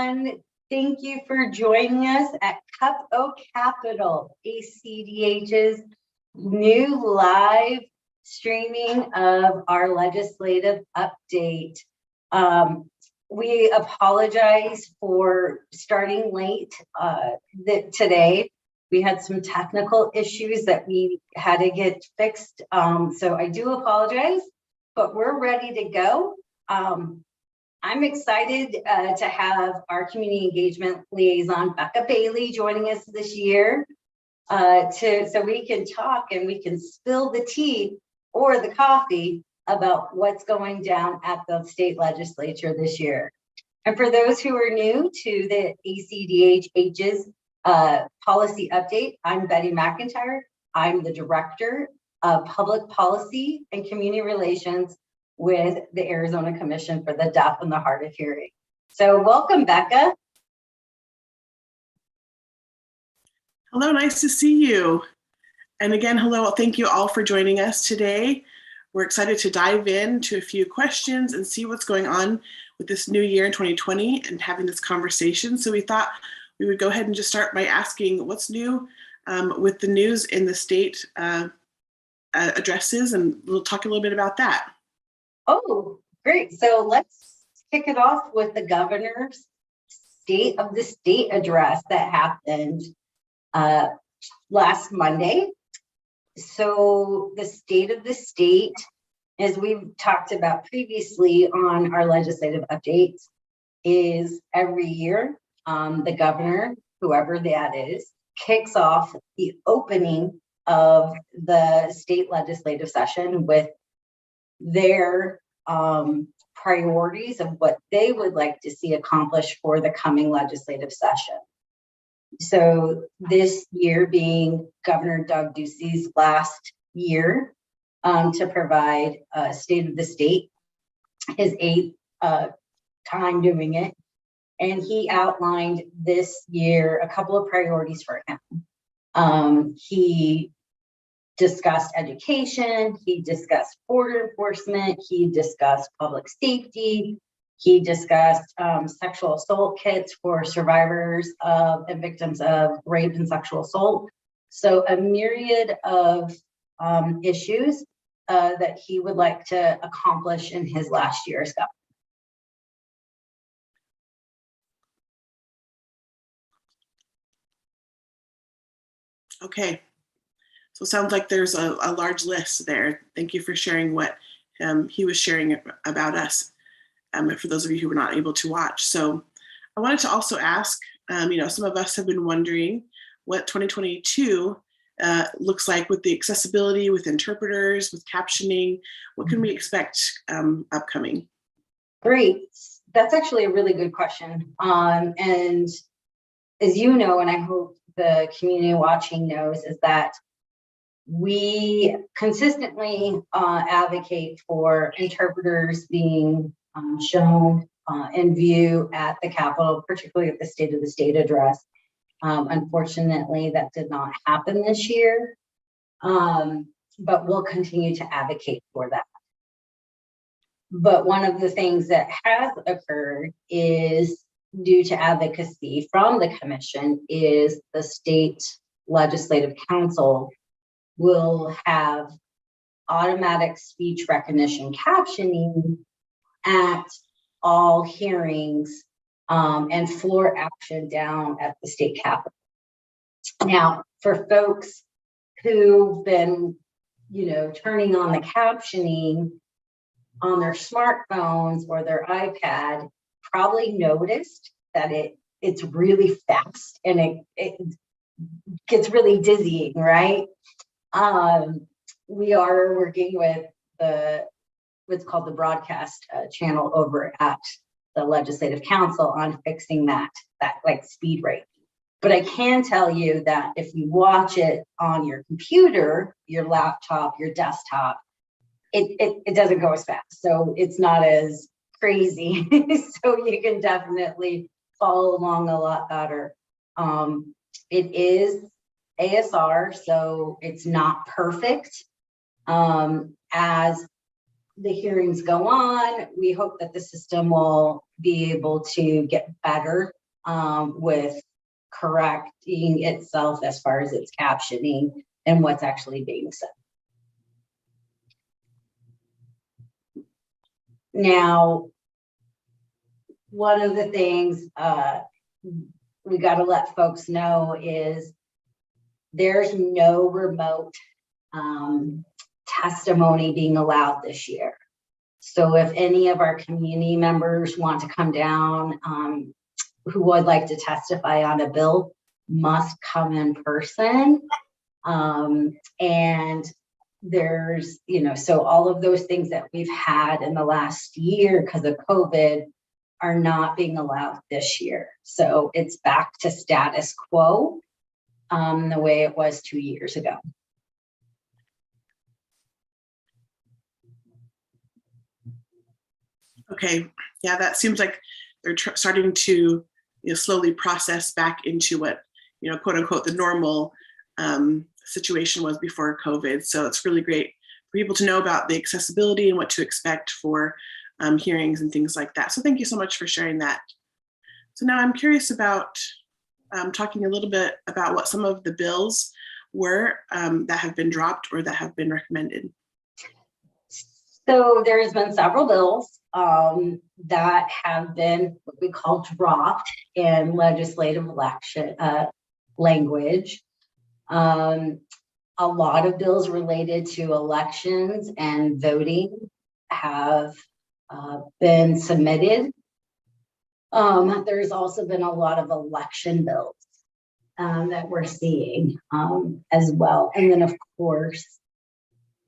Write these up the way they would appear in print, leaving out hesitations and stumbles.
everyone. Thank you for joining us at Cup O Capital, ACDH's new live streaming of our legislative update. We apologize for starting late today. We had some technical issues that we had to get fixed. So I do apologize, but we're ready to go. I'm excited to have our community engagement liaison, Becca Bailey, joining us this year so we can talk and we can spill the tea or the coffee about what's going down at the state legislature this year. And for those who are new to the ACDHH's policy update, I'm Betty McIntyre. I'm the Director of Public Policy and Community Relations with the Arizona Commission for the Deaf and the Hard of Hearing. So welcome, Becca. Hello, nice to see you. And again, hello, thank you all for joining us today. We're excited to dive into a few questions and see what's going on with this new year in 2020 and having this conversation. So we thought we would go ahead and just start by asking what's new with the news in the state addresses, and we'll talk a little bit about that. Oh, great. So let's kick it off with the governor's State of the State address that happened last Monday. So the State of the State, as we've talked about previously on our legislative updates, is every year the governor, whoever that is, kicks off the opening of the state legislative session with their priorities of what they would like to see accomplished for the coming legislative session. So this year being Governor Doug Ducey's last year to provide a State of the State, his 8th time doing it. And he outlined this year a couple of priorities for him. He discussed education, he discussed border enforcement, he discussed public safety, he discussed sexual assault kits for survivors of and victims of rape and sexual assault. So a myriad of issues that he would like to accomplish in his last year as governor. Okay. So it sounds like there's a large list there. Thank you for sharing what he was sharing about us, for those of you who were not able to watch. So I wanted to also ask, some of us have been wondering what 2022 looks like with the accessibility, with interpreters, with captioning. What can we expect upcoming? Great. That's actually a really good question. And as you know, and I hope the community watching knows, is that we consistently advocate for interpreters being shown in view at the Capitol, particularly at the State of the State address. Unfortunately, that did not happen this year, but we'll continue to advocate for that. But one of the things that has occurred is, due to advocacy from the commission, is the State Legislative Council will have automatic speech recognition captioning at all hearings and floor action down at the state capitol. Now, for folks who've been, turning on the captioning on their smartphones or their iPad, probably noticed that it's really fast and it gets really dizzying, right? We are working with what's called the broadcast channel over at the Legislative Council on fixing that like speed rate. But I can tell you that if you watch it on your computer, your laptop, your desktop, it doesn't go as fast. So it's not as crazy. So you can definitely follow along a lot better. It is ASR, so it's not perfect as the hearings go on, we hope that the system will be able to get better with correcting itself as far as its captioning and what's actually being said. Now, one of the things we got to let folks know is there's no remote testimony being allowed this year. So if any of our community members want to come down who would like to testify on a bill, must come in person. And there's, so all of those things that we've had in the last year because of COVID are not being allowed this year. So it's back to status quo the way it was 2 years ago. Okay, yeah, that seems like they're starting to slowly process back into what, quote unquote, the normal situation was before COVID. So it's really great for people to know about the accessibility and what to expect for hearings and things like that. So thank you so much for sharing that. So now I'm curious about talking a little bit about what some of the bills were that have been dropped or that have been recommended. So there has been several bills that have been what we call dropped in legislative language. A lot of bills related to elections and voting have been submitted. There's also been a lot of election bills that we're seeing as well. And then, of course,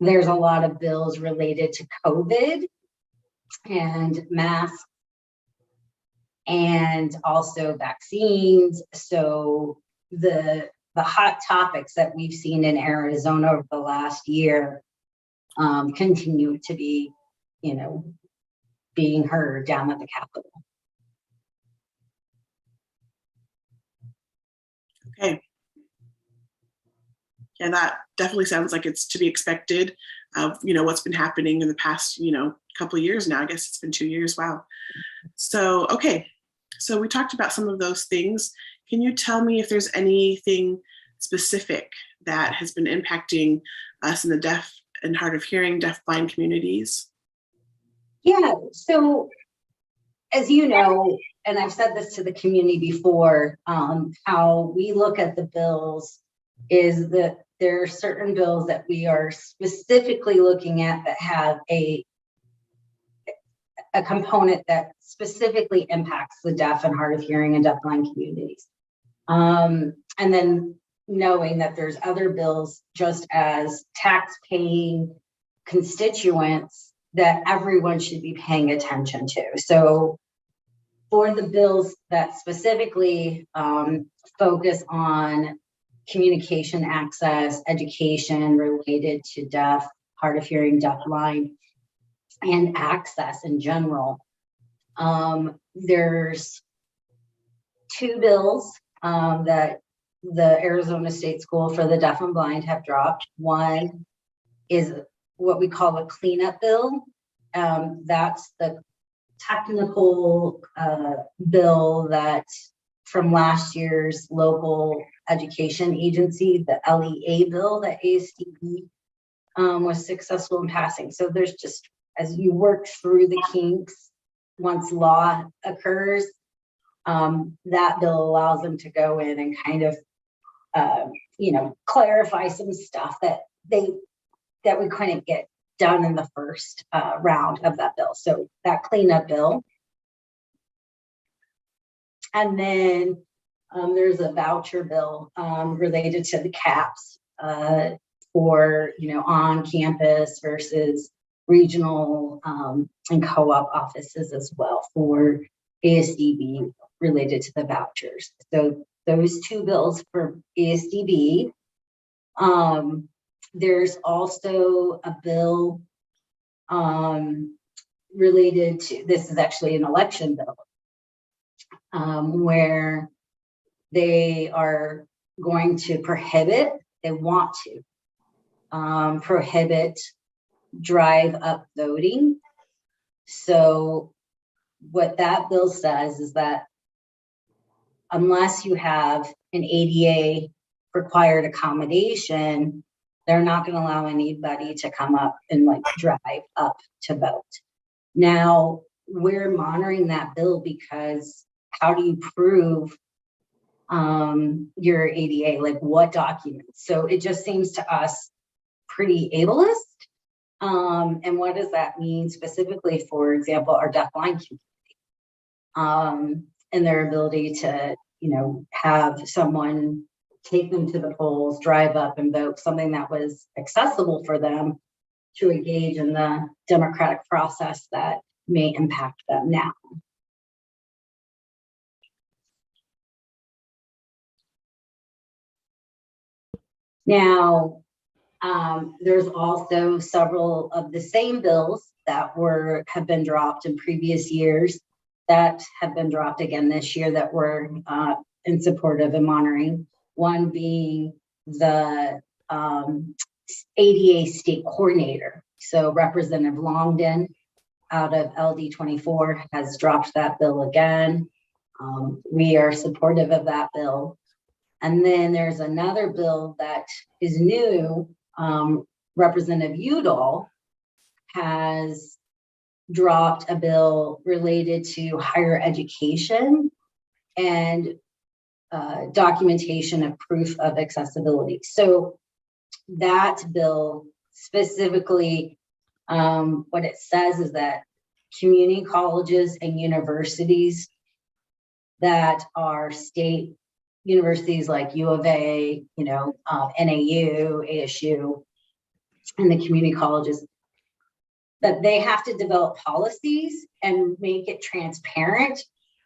there's a lot of bills related to COVID and masks and also vaccines. So the hot topics that we've seen in Arizona over the last year continue to be, being heard down at the Capitol. Okay. Yeah, that definitely sounds like it's to be expected of, what's been happening in the past, couple of years now. I guess it's been 2 years. Wow. So, okay. So we talked about some of those things. Can you tell me if there's anything specific that has been impacting us in the deaf and hard of hearing, deafblind communities? Yeah, so as you know, and I've said this to the community before, how we look at the bills is that there are certain bills that we are specifically looking at that have a component that specifically impacts the deaf and hard of hearing and deafblind communities. And then knowing that there's other bills just as tax-paying constituents that everyone should be paying attention to. So for the bills that specifically focus on communication access, education related to deaf, hard of hearing, deafblind, and access in general, there's 2 bills that the Arizona State School for the Deaf and Blind have dropped. One is what we call a cleanup bill. That's the technical bill that from last year's local education agency, the LEA bill that ACDHH was successful in passing. So there's just, as you work through the kinks, once law occurs, that bill allows them to go in and kind of, clarify some stuff that we couldn't get done in the first round of that bill. So that cleanup bill. And then there's a voucher bill related to the caps for, on campus versus regional and co-op offices as well for ASDB related to the vouchers. So those 2 bills for ASDB. There's also a bill related to, this is actually an election bill, where they are going to prohibit, they want to prohibit drive up voting. So what that bill says is that unless you have an ADA required accommodation, they're not going to allow anybody to come up and like drive up to vote. Now, we're monitoring that bill because how do you prove your ADA? Like what documents? So it just seems to us pretty ableist. And what does that mean specifically, for example, our deafblind community, and their ability to, you know, have someone take them to the polls, drive up and vote, something that was accessible for them to engage in the democratic process that may impact them now. Now, there's also several of the same bills that have been dropped in previous years that have been dropped again this year that we're in support of and monitoring. One being the ADA state coordinator. So Representative Longden out of LD24 has dropped that bill again. We are supportive of that bill. And then there's another bill that is new. Representative Udall has dropped a bill related to higher education and documentation of proof of accessibility. So that bill specifically, what it says is that community colleges and universities that are state universities like U of A, you know, NAU, ASU, and the community colleges, that they have to develop policies and make it transparent.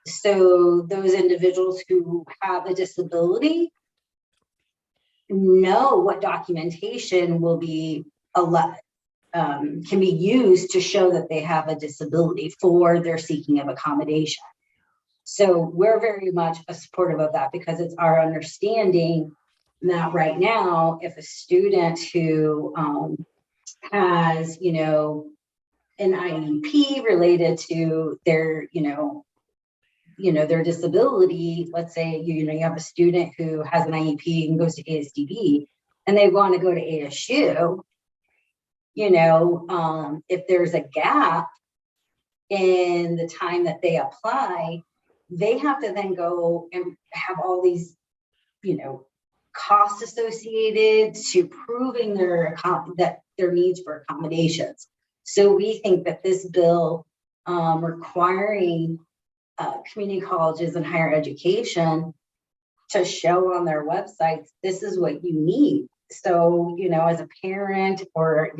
So those individuals who have a disability know what documentation will be can be used to show that they have a disability for their seeking of accommodation. So we're very much supportive of that because it's our understanding that right now, if a student who has, you know, an IEP related to their, their disability, let's say, you have a student who has an IEP and goes to ASDB and they want to go to ASU, if there's a gap in the time that they apply, they have to then go and have all these, costs associated to proving that their needs for accommodations. So we think that this bill requiring community colleges and higher education to show on their websites, this is what you need. So, as a parent or,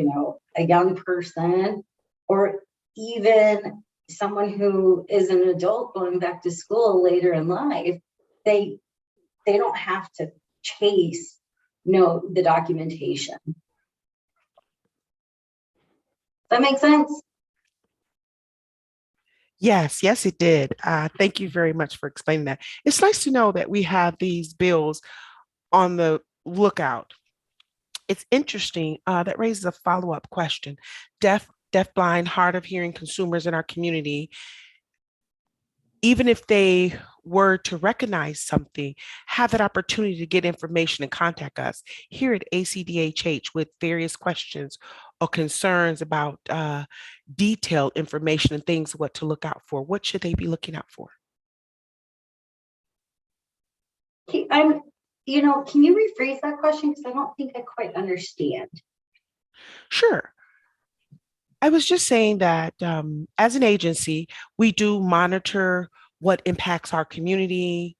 a young person, or even someone who is an adult going back to school later in life, they don't have to chase the documentation. Does that make sense? Yes, it did. Thank you very much for explaining that. It's nice to know that we have these bills on the lookout. It's interesting. That raises a follow-up question. Deaf-blind, hard of hearing consumers in our community, even if they were to recognize something, have that opportunity to get information and contact us here at ACDHH with various questions or concerns about detailed information and things, what to look out for. What should they be looking out for? Can you rephrase that question? Because I don't think I quite understand. Sure. I was just saying that as an agency, we do monitor what impacts our community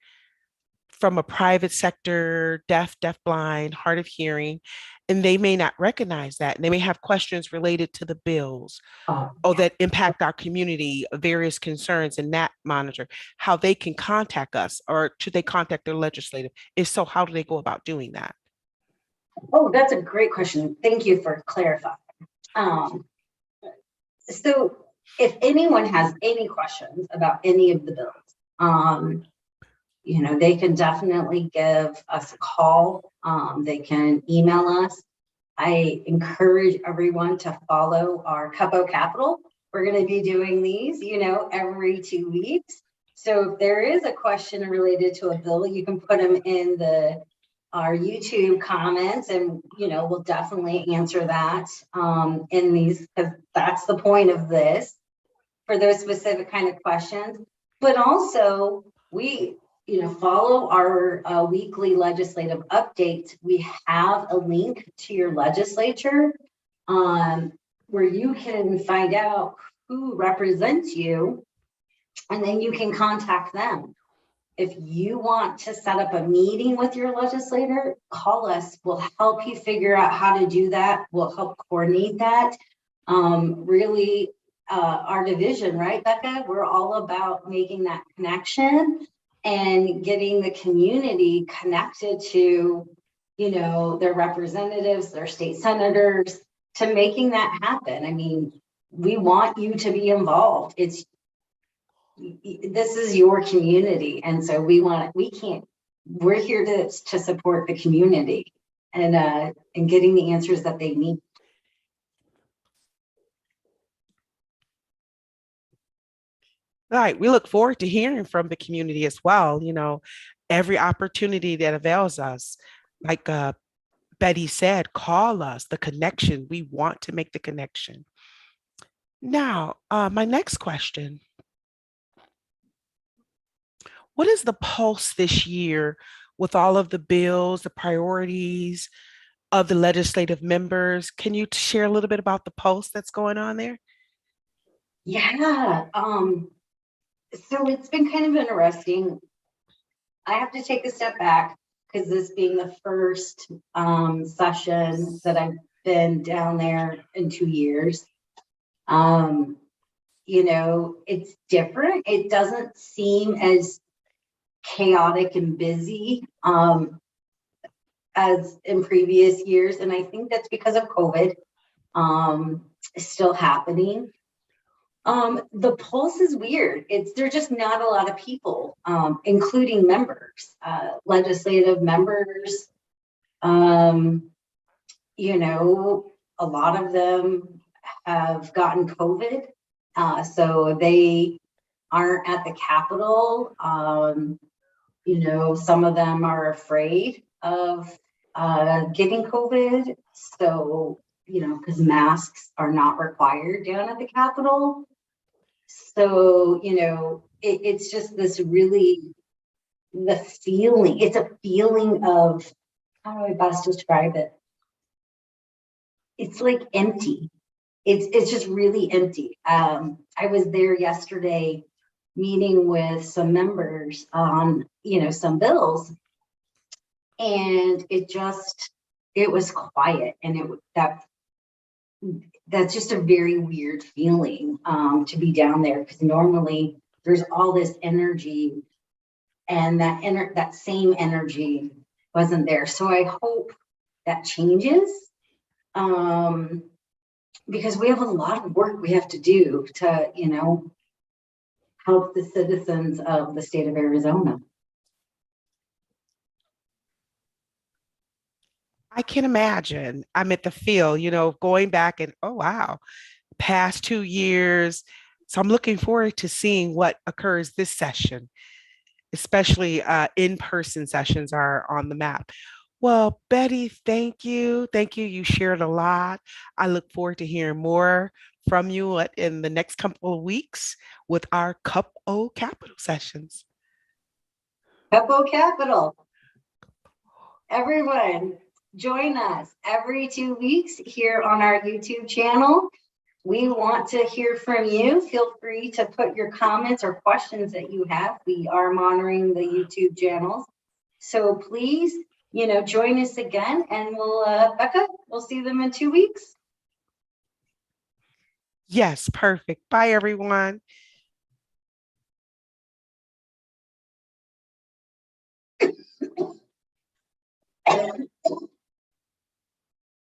from a private sector, deaf-blind, hard of hearing, and they may not recognize that. And they may have questions related to the bills or that impact our community, various concerns, and that monitor how they can contact us, or should they contact their legislative? If so, how do they go about doing that? Oh, that's a great question. Thank you for clarifying. So if anyone has any questions about any of the bills, they can definitely give us a call. They can email us. I encourage everyone to follow our Cuppo Capital. We're going to be doing these, every 2 weeks. So if there is a question related to a bill, you can put them in our YouTube comments, and we'll definitely answer that in these, because that's the point of this, for those specific kind of questions. But also, we follow our weekly legislative updates. We have a link to your legislature where you can find out who represents you, and then you can contact them. If you want to set up a meeting with your legislator, call us. We'll help you figure out how to do that. We'll help coordinate that. Really, our division, right, Becca? We're all about making that connection and getting the community connected to, their representatives, their state senators, to making that happen. I mean, we want you to be involved. This is your community. And so we're here to support the community and getting the answers that they need. All right. We look forward to hearing from the community as well. Every opportunity that avails us, like Betty said, call us. The connection. We want to make the connection. Now, my next question. What is the pulse this year with all of the bills, the priorities of the legislative members? Can you share a little bit about the pulse that's going on there? Yeah. So it's been kind of interesting. I have to take a step back because this being the first session that I've been down there in 2 years. It's different. It doesn't seem as chaotic and busy as in previous years. And I think that's because of COVID still happening. The pulse is weird. There's just not a lot of people, including members, legislative members. A lot of them have gotten COVID, so they aren't at the Capitol. Some of them are afraid of getting COVID. So, because masks are not required down at the Capitol. So, it's just this really, it's a feeling of, how do I best describe it? It's like empty. It's just really empty. I was there yesterday meeting with some members on, some bills, and it was quiet, and that's just a very weird feeling to be down there, because normally there's all this energy, and that same energy wasn't there. So I hope that changes, because we have a lot of work we have to do to, help the citizens of the state of Arizona. I can imagine. I'm at the field, going back and, oh, wow, past 2 years. So I'm looking forward to seeing what occurs this session, especially in-person sessions are on the map. Well, Betty, thank you. Thank you. You shared a lot. I look forward to hearing more from you in the next couple of weeks with our Cuppo Capital sessions. Cuppo Capital. Everyone, join us every 2 weeks here on our YouTube channel. We want to hear from you. Feel free to put your comments or questions that you have. We are monitoring the YouTube channels. So please, join us again, and Becca, we'll see them in 2 weeks. Yes, perfect. Bye, everyone.